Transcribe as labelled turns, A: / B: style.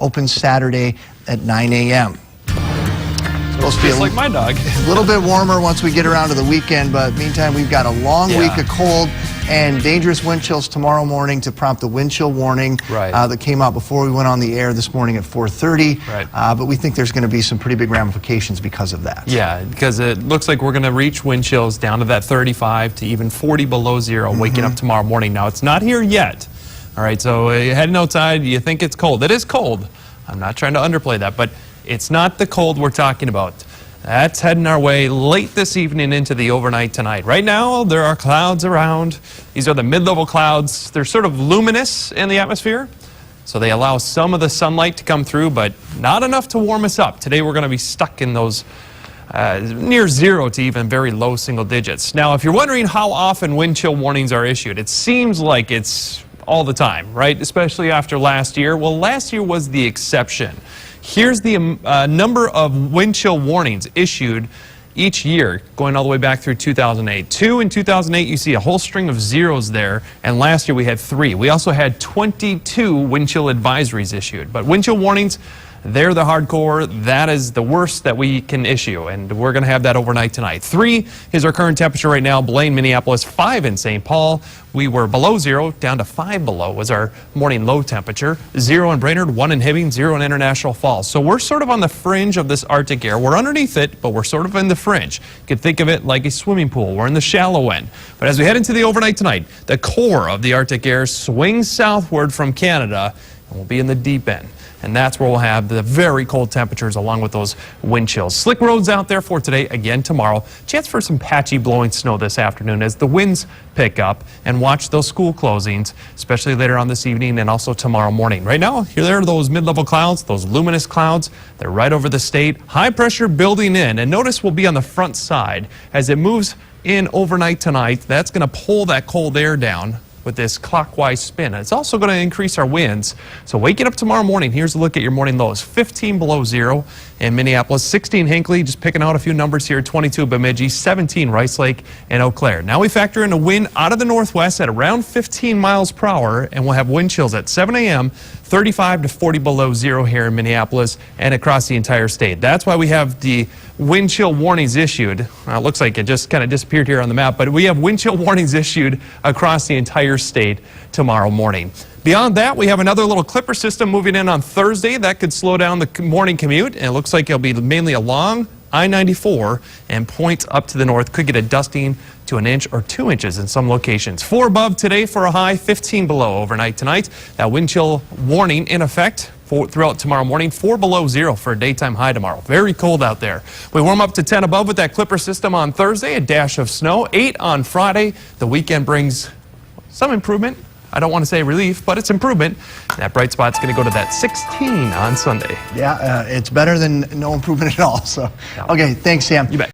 A: opens Saturday at 9 a.m. Supposed to be
B: Just like my dog.
A: a little bit warmer once we get around to the weekend, but meantime, we've got a long week of cold and dangerous wind chills tomorrow morning to prompt the wind chill warning that came out before we went on the air this morning at 4:30. But we think there's going to be some pretty big ramifications because of that.
B: Yeah, because it looks like we're going to reach wind chills down to that 35 to even 40 below zero waking up tomorrow morning. Now, it's not here yet. All right, so you're heading outside, you think it's cold. It is cold. I'm not trying to underplay that, but it's not the cold we're talking about. That's heading our way late this evening into the overnight tonight. Right now, there are clouds around. These are the mid-level clouds. They're sort of luminous in the atmosphere, so they allow some of the sunlight to come through, but not enough to warm us up. Today, we're going to be stuck in those near zero to even very low single digits. Now, if you're wondering how often wind chill warnings are issued, it seems like it's all the time, right? Especially after last year. Well, last year was the exception. Here's the number of wind chill warnings issued each year, going all the way back through 2008. 2 in 2008, you see a whole string of zeros there, and last year we had 3. We also had 22 wind chill advisories issued. But wind chill warnings, they're the hardcore. That is the worst that we can issue, and we're going to have that overnight tonight. 3 is our current temperature right now. Blaine, Minneapolis. 5 in St. Paul. We were below zero, down to 5 below was our morning low temperature. 0 in Brainerd, 1 in Hibbing, 0 in International Falls. So we're sort of on the fringe of this Arctic air. We're underneath it, but we're sort of in the fringe. You could think of it like a swimming pool. We're in the shallow end. But as we head into the overnight tonight, the core of the Arctic air swings southward from Canada, and we'll be in the deep end. And that's where we'll have the very cold temperatures along with those wind chills. Slick roads out there for today, again tomorrow. Chance for some patchy blowing snow this afternoon as the winds pick up, and watch those school closings, especially later on this evening and also tomorrow morning. Right now, here there are those mid-level clouds, those luminous clouds. They're right over the state. High pressure building in, and notice we'll be on the front side as it moves in overnight tonight. That's going to pull that cold air down with this clockwise spin. It's also going to increase our winds. So waking up tomorrow morning, here's a look at your morning lows. 15 below zero in Minneapolis, 16 Hinckley, just picking out a few numbers here, 22 Bemidji, 17 Rice Lake and Eau Claire. Now we factor in a wind out of the northwest at around 15 miles per hour, and we'll have wind chills at 7 a.m., 35 to 40 below zero here in Minneapolis and across the entire state. That's why we have the wind chill warnings issued. It looks like it just kind of disappeared here on the map, but we have wind chill warnings issued across the entire state tomorrow morning. Beyond that, we have another little clipper system moving in on Thursday. That could slow down the morning commute, and it looks like it'll be mainly along I-94 and points up to the north. Could get a dusting to 1 inch or 2 inches in some locations. 4 above today for a high, 15 below overnight tonight. That wind chill warning in effect throughout tomorrow morning. 4 below zero for a daytime high tomorrow. Very cold out there. We warm up to 10 above with that clipper system on Thursday. A dash of snow. 8 on Friday. The weekend brings some improvement. I don't want to say relief, but it's improvement. That bright spot's going to go to that 16 on Sunday.
A: Yeah, it's better than no improvement at all. So, okay, thanks, Sam.
B: You bet.